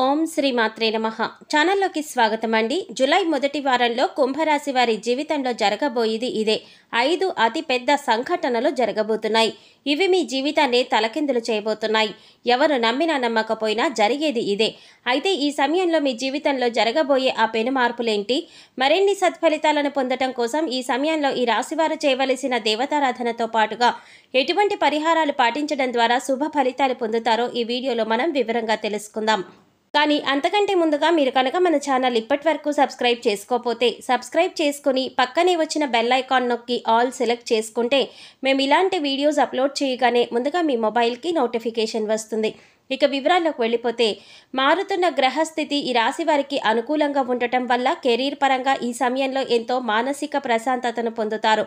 ఓం శ్రీ మాత్రే నమః. ఛానల్లోకి స్వాగతం అండి. జూలై మొదటి వారంలో కుంభరాశి వారి జీవితంలో జరగబోయేది ఇదే. 5 అతి పెద్ద సంఘటనలు జరగబోతున్నాయి. ఇవి మీ జీవితాన్ని తలకిందులు చేయబోతున్నాయి. ఎవరు నమ్మినా నమ్మకపోయినా జరిగేది ఇదే. అయితే ఈ సమయంలో మీ జీవితంలో జరగబోయే ఆ పెను మార్పులేంటి? మరిన్ని సత్ఫలితాలను పొందటం కోసం ఈ సమయంలో ఈ రాశివారు చేయవలసిన దేవతారాధనతో పాటుగా ఎటువంటి పరిహారాలు పాటించడం ద్వారా శుభ ఫలితాలు పొందుతారో ఈ వీడియోలో మనం వివరంగా తెలుసుకుందాం. కానీ అంతకంటే ముందుగా మీరు కనుక మన ఛానల్ ఇప్పటి వరకు సబ్స్క్రైబ్ చేసుకోకపోతే సబ్స్క్రైబ్ చేసుకుని పక్కనే వచ్చిన బెల్ ఐకాన్ నొక్కి ఆల్ సెలెక్ట్ చేసుకుంటే మేము ఇలాంటి వీడియోస్ అప్లోడ్ చేయగానే ముందుగా మీ మొబైల్కి నోటిఫికేషన్ వస్తుంది. ఇక వివరాల్లోకి వెళ్ళిపోతే, మారుతున్న గ్రహస్థితి ఈ రాశి వారికి అనుకూలంగా ఉండటం వల్ల కెరీర్ పరంగా ఈ సమయంలో ఎంతో మానసిక ప్రశాంతతను పొందుతారు.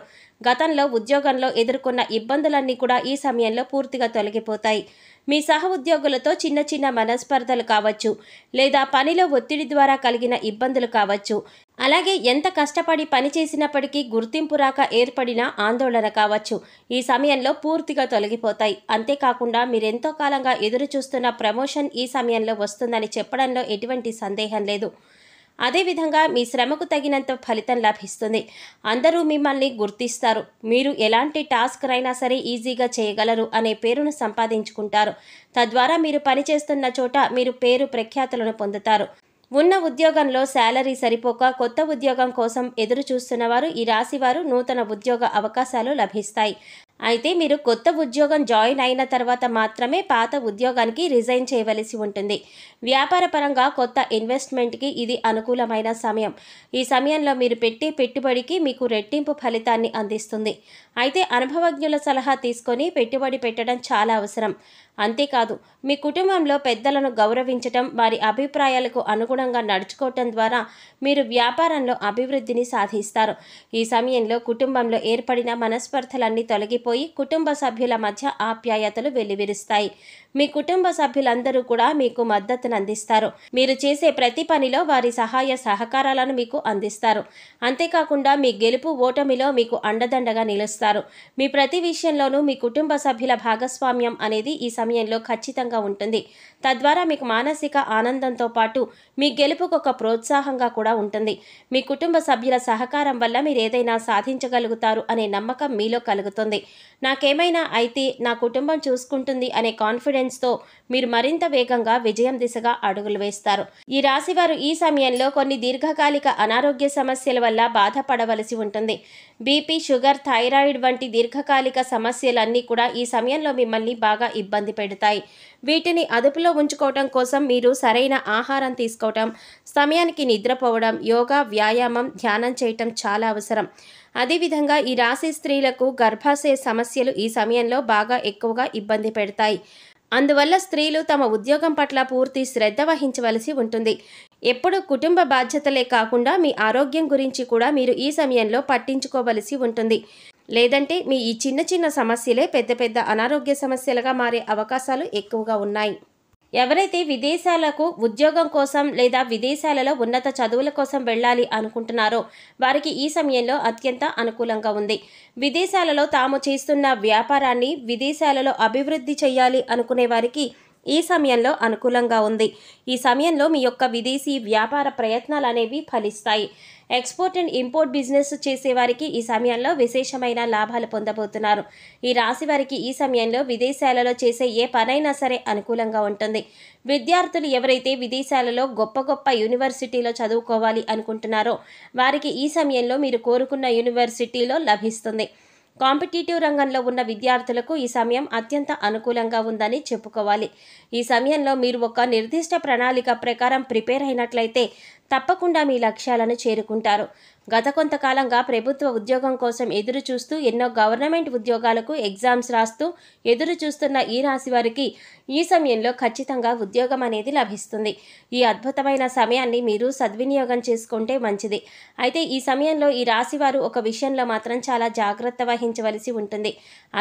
గతంలో ఉద్యోగంలో ఎదుర్కొన్న ఇబ్బందులన్నీ కూడా ఈ సమయంలో పూర్తిగా తొలగిపోతాయి. మీ సహ ఉద్యోగులతో చిన్న చిన్న మనస్పర్ధలు కావచ్చు, లేదా పనిలో ఒత్తిడి ద్వారా కలిగిన ఇబ్బందులు కావచ్చు, అలాగే ఎంత కష్టపడి పని చేసినప్పటికీ గుర్తింపు రాక ఏర్పడిన ఆందోళన కావచ్చు, ఈ సమయంలో పూర్తిగా తొలగిపోతాయి. అంతేకాకుండా మీరెంతో కాలంగా ఎదురు చూస్తున్న ప్రమోషన్ ఈ సమయంలో వస్తుందని చెప్పడంలో ఎటువంటి సందేహం లేదు. అదేవిధంగా మీ శ్రమకు తగినంత ఫలితం లభిస్తుంది. అందరూ మిమ్మల్ని గుర్తిస్తారు. మీరు ఎలాంటి టాస్క్ అయినా సరే ఈజీగా చేయగలరు అనే పేరును సంపాదించుకుంటారు. తద్వారా మీరు పనిచేస్తున్న చోట మీరు పేరు ప్రఖ్యాతులను పొందుతారు. ఉన్న ఉద్యోగంలో శాలరీ సరిపోక కొత్త ఉద్యోగం కోసం ఎదురు చూస్తున్నవారు ఈ రాశివారు నూతన ఉద్యోగ అవకాశాలు లభిస్తాయి. అయితే మీరు కొత్త ఉద్యోగం జాయిన్ అయిన తర్వాత మాత్రమే పాత ఉద్యోగానికి రిజైన్ చేయవలసి ఉంటుంది. వ్యాపార పరంగా కొత్త ఇన్వెస్ట్మెంట్కి ఇది అనుకూలమైన సమయం. ఈ సమయంలో మీరు పెట్టే పెట్టుబడికి మీకు రెట్టింపు ఫలితాన్ని అందిస్తుంది. అయితే అనుభవజ్ఞుల సలహా తీసుకొని పెట్టుబడి పెట్టడం చాలా అవసరం. అంతేకాదు, మీ కుటుంబంలో పెద్దలను గౌరవించటం, వారి అభిప్రాయాలకు అనుగుణంగా నడుచుకోవటం ద్వారా మీరు వ్యాపారంలో అభివృద్ధిని సాధిస్తారు. ఈ సమయంలో కుటుంబంలో ఏర్పడిన మనస్పర్ధలన్నీ తొలగిపోయి కుటుంబ సభ్యుల మధ్య ఆప్యాయతలు వెల్లివిరుస్తాయి. మీ కుటుంబ సభ్యులందరూ కూడా మీకు మద్దతును అందిస్తారు. మీరు చేసే ప్రతి పనిలో వారి సహాయ సహకారాలను మీకు అందిస్తారు. అంతేకాకుండా మీ గెలుపు ఓటమిలో మీకు అండదండగా నిలుస్తారు. మీ ప్రతి విషయంలోనూ మీ కుటుంబ సభ్యుల భాగస్వామ్యం అనేది ఈ సమయంలో ఖచ్చితంగా ఉంటుంది. తద్వారా మీకు మానసిక ఆనందంతో పాటు మీ గెలుపుకు ఒక ప్రోత్సాహంగా కూడా ఉంటుంది. మీ కుటుంబ సభ్యుల సహకారం వల్ల మీరు ఏదైనా సాధించగలుగుతారు అనే నమ్మకం మీలో కలుగుతుంది. నాకేమైనా అయితే నా కుటుంబం చూసుకుంటుంది అనే కాన్ఫిడెన్స్తో మీరు మరింత వేగంగా విజయం దిశగా అడుగులు వేస్తారు. ఈ రాశివారు ఈ సమయంలో కొన్ని దీర్ఘకాలిక అనారోగ్య సమస్యల వల్ల బాధపడవలసి ఉంటుంది. బీపీ, షుగర్, థైరాయిడ్ వంటి దీర్ఘకాలిక సమస్యలన్నీ కూడా ఈ సమయంలో మిమ్మల్ని బాగా ఇబ్బంది పెడతాయి. వీటిని అదుపులో ఉంచుకోవటం కోసం మీరు సరైన ఆహారం తీసుకోవటం, సమయానికి నిద్రపోవడం, యోగా, వ్యాయామం, ధ్యానం చేయటం చాలా అవసరం. అదేవిధంగా ఈ రాశి స్త్రీలకు గర్భాశయ సమస్యలు ఈ సమయంలో బాగా ఎక్కువగా ఇబ్బంది పెడతాయి. అందువల్ల స్త్రీలు తమ ఉద్యోగం పట్ల పూర్తి శ్రద్ధ వహించవలసి ఉంటుంది. ఎప్పుడు కుటుంబ బాధ్యతలే కాకుండా మీ ఆరోగ్యం గురించి కూడా మీరు ఈ సమయంలో పట్టించుకోవలసి ఉంటుంది. లేదంటే మీ ఈ చిన్న చిన్న సమస్యలే పెద్ద పెద్ద అనారోగ్య సమస్యలుగా మారే అవకాశాలు ఎక్కువగా ఉన్నాయి. ఎవరైతే విదేశాలకు ఉద్యోగం కోసం లేదా విదేశాలలో ఉన్నత చదువుల కోసం వెళ్ళాలి అనుకుంటున్నారో వారికి ఈ సమయంలో అత్యంత అనుకూలంగా ఉంది. విదేశాలలో తాము చేస్తున్న వ్యాపారాన్ని విదేశాలలో అభివృద్ధి చేయాలి అనుకునే వారికి ఈ సమయంలో అనుకూలంగా ఉంది. ఈ సమయంలో మీ యొక్క విదేశీ వ్యాపార ప్రయత్నాలు అనేవి ఫలిస్తాయి. ఎక్స్పోర్ట్ అండ్ ఇంపోర్ట్ బిజినెస్ చేసేవారికి ఈ సమయంలో విశేషమైన లాభాలు పొందబోతున్నారు. ఈ రాశి వారికి ఈ సమయంలో విదేశాలలో చేసే ఏ పనైనా సరే అనుకూలంగా ఉంటుంది. విద్యార్థులు ఎవరైతే విదేశాలలో గొప్ప గొప్ప యూనివర్సిటీలో చదువుకోవాలి అనుకుంటున్నారో వారికి ఈ సమయంలో మీరు కోరుకున్న యూనివర్సిటీలో లభిస్తుంది. కాంపిటేటివ్ రంగంలో ఉన్న విద్యార్థులకు ఈ సమయం అత్యంత అనుకూలంగా ఉందని చెప్పుకోవాలి. ఈ సమయంలో మీరు ఒక నిర్దిష్ట ప్రణాళిక ప్రకారం ప్రిపేర్ అయినట్లయితే తప్పకుండా మీ లక్ష్యాలను చేరుకుంటారు. గత కొంతకాలంగా ప్రభుత్వ ఉద్యోగం కోసం ఎదురు చూస్తూ ఎన్నో గవర్నమెంట్ ఉద్యోగాలకు ఎగ్జామ్స్ రాస్తూ ఎదురు చూస్తున్న ఈ రాశి వారికి ఈ సమయంలో ఖచ్చితంగా ఉద్యోగం అనేది లభిస్తుంది. ఈ అద్భుతమైన సమయాన్ని మీరు సద్వినియోగం చేసుకుంటే మంచిది. అయితే ఈ సమయంలో ఈ రాశివారు ఒక విషయంలో మాత్రం చాలా జాగ్రత్త వహించవలసి ఉంటుంది.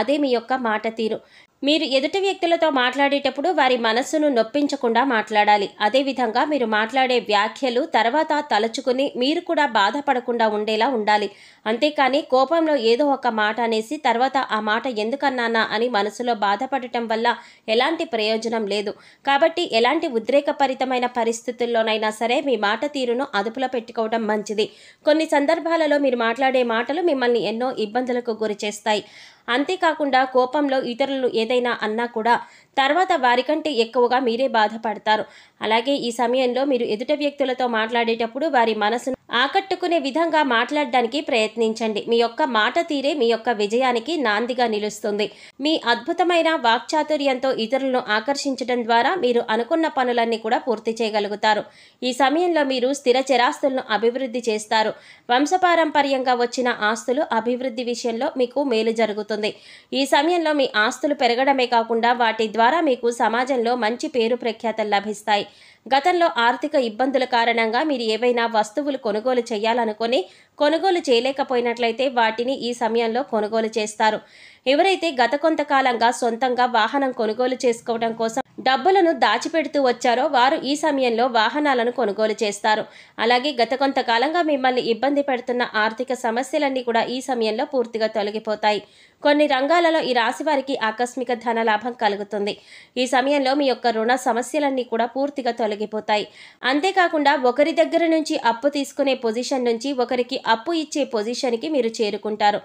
అదే మీ యొక్క మాట తీరు. మీరు ఎదుటి వ్యక్తులతో మాట్లాడేటప్పుడు వారి మనస్సును నొప్పించకుండా మాట్లాడాలి. అదేవిధంగా మీరు మాట్లాడే వ్యాఖ్యలు తర్వాత తలుచుకుని మీరు కూడా బాధపడకుండా ఉండేలా ఉండాలి. అంతేకాని కోపంలో ఏదో ఒక మాట అనేసి తర్వాత ఆ మాట ఎందుకన్నానా అని మనసులో బాధపడటం వల్ల ఎలాంటి ప్రయోజనం లేదు. కాబట్టి ఎలాంటి ఉద్రేకపరితమైన పరిస్థితుల్లోనైనా సరే మీ మాట తీరును అదుపులో పెట్టుకోవడం మంచిది. కొన్ని సందర్భాలలో మీరు మాట్లాడే మాటలు మిమ్మల్ని ఎన్నో ఇబ్బందులకు గురి చేస్తాయి. అంతేకాకుండా కోపంలో ఇతరులు ఏదైనా అన్నా కూడా తర్వాత వారికంటే ఎక్కువగా మీరే బాధపడతారు. అలాగే ఈ సమయంలో మీరు ఎదుటి వ్యక్తులతో మాట్లాడేటప్పుడు వారి మనసును ఆకట్టుకునే విధంగా మాట్లాడడానికి ప్రయత్నించండి. మీ యొక్క మాట తీరే మీ యొక్క విజయానికి నాందిగా నిలుస్తుంది. మీ అద్భుతమైన వాక్చాతుర్యంతో ఇతరులను ఆకర్షించడం ద్వారా మీరు అనుకున్న పనులన్నీ కూడా పూర్తి చేయగలుగుతారు. ఈ సమయంలో మీరు స్థిర చరాస్తులను అభివృద్ధి చేస్తారు. వంశపారంపర్యంగా వచ్చిన ఆస్తులు అభివృద్ధి విషయంలో మీకు మేలు జరుగుతుంది. ఈ సమయంలో మీ ఆస్తులు పెరగడమే కాకుండా వాటి ద్వారా మీకు సమాజంలో మంచి పేరు ప్రఖ్యాతలు లభిస్తాయి. గతంలో ఆర్థిక ఇబ్బందుల కారణంగా మీరు ఏవైనా వస్తువులు కొనుగోలు చేయాలనుకొని కొనుగోలు చేయలేకపోయినట్లయితే వాటిని ఈ సమయంలో కొనుగోలు చేస్తారు. ఎవరైతే గత కొంతకాలంగా సొంతంగా వాహనం కొనుగోలు చేసుకోవడం కోసం డబ్బులను దాచిపెడుతూ వచ్చారో వారు ఈ సమయంలో వాహనాలను కొనుగోలు చేస్తారు. అలాగే గత కొంతకాలంగా మిమ్మల్ని ఇబ్బంది పెడుతున్న ఆర్థిక సమస్యలన్నీ కూడా ఈ సమయంలో పూర్తిగా తొలగిపోతాయి. కొన్ని రంగాలలో ఈ రాశి వారికి ఆకస్మిక ధన లాభం కలుగుతుంది. ఈ సమయంలో మీ యొక్క రుణ సమస్యలన్నీ కూడా పూర్తిగా తొలగిపోతాయి. అంతేకాకుండా ఒకరి దగ్గర నుంచి అప్పు తీసుకునే పొజిషన్ నుంచి ఒకరికి అప్పు ఇచ్చే పొజిషన్కి మీరు చేరుకుంటారు.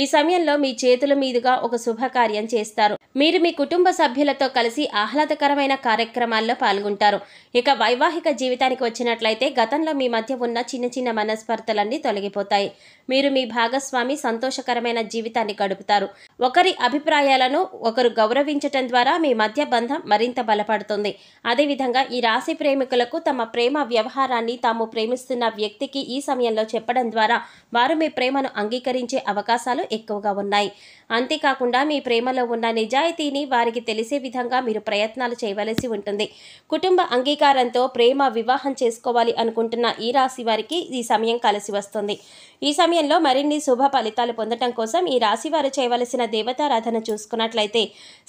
ఈ సమయంలో మీ చేతుల మీదుగా ఒక శుభకార్యం చేస్తారు. మీరు మీ కుటుంబ సభ్యులతో కలిసి ఆహ్లాదకరమైన కార్యక్రమాల్లో పాల్గొంటారు. ఇక వైవాహిక జీవితానికి వచ్చినట్లయితే గతంలో మీ మధ్య ఉన్న చిన్న చిన్న మనస్పర్ధలన్నీ తొలగిపోతాయి. మీరు మీ భాగస్వామి సంతోషకరమైన జీవితాన్ని గడుపుతారు. ఒకరి అభిప్రాయాలను ఒకరు గౌరవించటం ద్వారా మీ మధ్య బంధం మరింత బలపడుతుంది. అదేవిధంగా ఈ రాశి ప్రేమికులకు తమ ప్రేమ వ్యవహారాన్ని తాము ప్రేమిస్తున్న వ్యక్తికి ఈ సమయంలో చెప్పడం ద్వారా వారు మీ ప్రేమను అంగీకరించే అవకాశాలు ఎక్కువగా ఉన్నాయి. అంతేకాకుండా మీ ప్రేమలో ఉన్న నిజాయితీని వారికి తెలిసే విధంగా మీరు ప్రయత్నాలు చేయవలసి ఉంటుంది. కుటుంబ అంగీకారంతో ప్రేమ వివాహం చేసుకోవాలి అనుకుంటున్న ఈ రాశి వారికి ఈ సమయం కలిసి వస్తుంది. ఈ సమయంలో మరిన్ని శుభ ఫలితాలు పొందడం కోసం ఈ రాశి వారు చేయవలసిన దేవతారాధన చూసుకున్నట్లయితే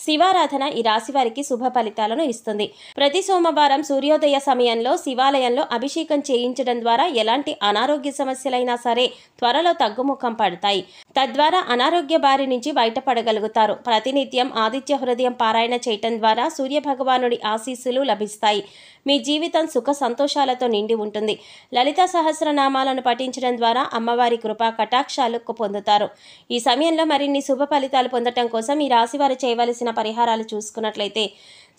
శివారాధన ఈ రాశి వారికి శుభ ఫలితాలను ఇస్తుంది. ప్రతి సోమవారం సూర్యోదయ సమయంలో శివాలయంలో అభిషేకం చేయించడం ద్వారా ఎలాంటి అనారోగ్య సమస్యలైనా సరే త్వరలో తగ్గుముఖం పడతాయి. తద్వారా అనారోగ్య బారి నుంచి బయటపడగలుగుతారు. ప్రతినిత్యం ఆదిత్య హృదయం పారాయణ చేయటం ద్వారా సూర్య భగవానుడి ఆశీస్సులు లభిస్తాయి. మీ జీవితం సుఖ సంతోషాలతో నిండి ఉంటుంది. లలిత సహస్రనామాలను పఠించడం ద్వారా అమ్మవారి కృపా కటాక్షాలు పొందుతారు. ఈ సమయంలో మరిన్ని శుభ ఫలితాలు పొందడం కోసం ఈ రాశివారు చేయవలసిన పరిహారాలు చూసుకున్నట్లయితే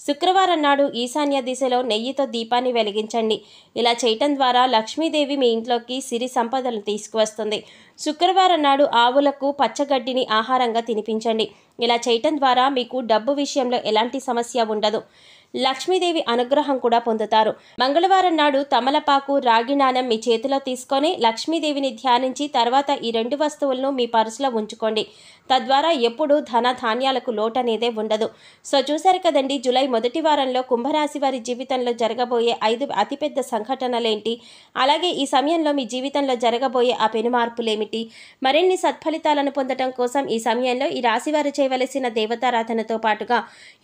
శుక్రవారం నాడు ఈశాన్య దిశలో నెయ్యితో దీపాన్ని వెలిగించండి. ఇలా చేయటం ద్వారా లక్ష్మీదేవి మీ ఇంట్లోకి సిరి సంపదలు తీసుకువస్తుంది. శుక్రవారం నాడు ఆవులకు పచ్చగడ్డిని ఆహారంగా తినిపించండి. ఇలా చేయటం ద్వారా మీకు డబ్బు విషయంలో ఎలాంటి సమస్య ఉండదు. లక్ష్మీదేవి అనుగ్రహం కూడా పొందుతారు. మంగళవారం నాడు తమలపాకు, రాగి నాణెం మీ చేతిలో తీసుకొని లక్ష్మీదేవిని ధ్యానించి తర్వాత ఈ 2 వస్తువులను మీ పర్సులో ఉంచుకోండి. తద్వారా ఎప్పుడూ ధన ధాన్యాలకు లోటు అనేదే ఉండదు. సో చూశారు కదండి, జూలై మొదటి వారంలో కుంభరాశి వారి జీవితంలో జరగబోయే 5 అతిపెద్ద సంఘటనలేంటి, అలాగే ఈ సమయంలో మీ జీవితంలో జరగబోయే ఆ పెను మార్పులేమిటి, మరిన్ని సత్ఫలితాలను పొందడం కోసం ఈ సమయంలో ఈ రాశివారు చేయవలసిన దేవతారాధనతో పాటుగా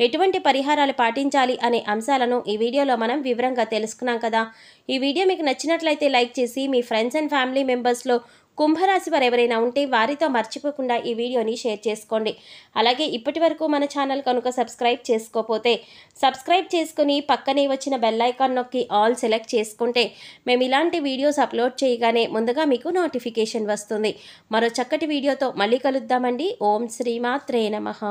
ఎటువంటి పరిహారాలు పాటించాలి అనే అంశాలను ఈ వీడియోలో మనం వివరంగా తెలుసుకున్నాం కదా. ఈ వీడియో మీకు నచ్చినట్లయితే లైక్ చేసి మీ ఫ్రెండ్స్ అండ్ ఫ్యామిలీ మెంబర్స్లో కుంభరాశి వారు ఎవరైనా ఉంటే వారితో మర్చిపోకుండా ఈ వీడియోని షేర్ చేసుకోండి. అలాగే ఇప్పటి వరకు మన ఛానల్ కనుక సబ్స్క్రైబ్ చేసుకోకపోతే సబ్స్క్రైబ్ చేసుకుని పక్కనే వచ్చిన బెల్ ఐకాన్ నొక్కి ఆల్ సెలెక్ట్ చేసుకుంటే మేము ఇలాంటి వీడియోస్ అప్లోడ్ చేయగానే ముందుగా మీకు నోటిఫికేషన్ వస్తుంది. మరో చక్కటి వీడియోతో మళ్ళీ కలుద్దామండి. ఓం శ్రీమాత్రే నమః.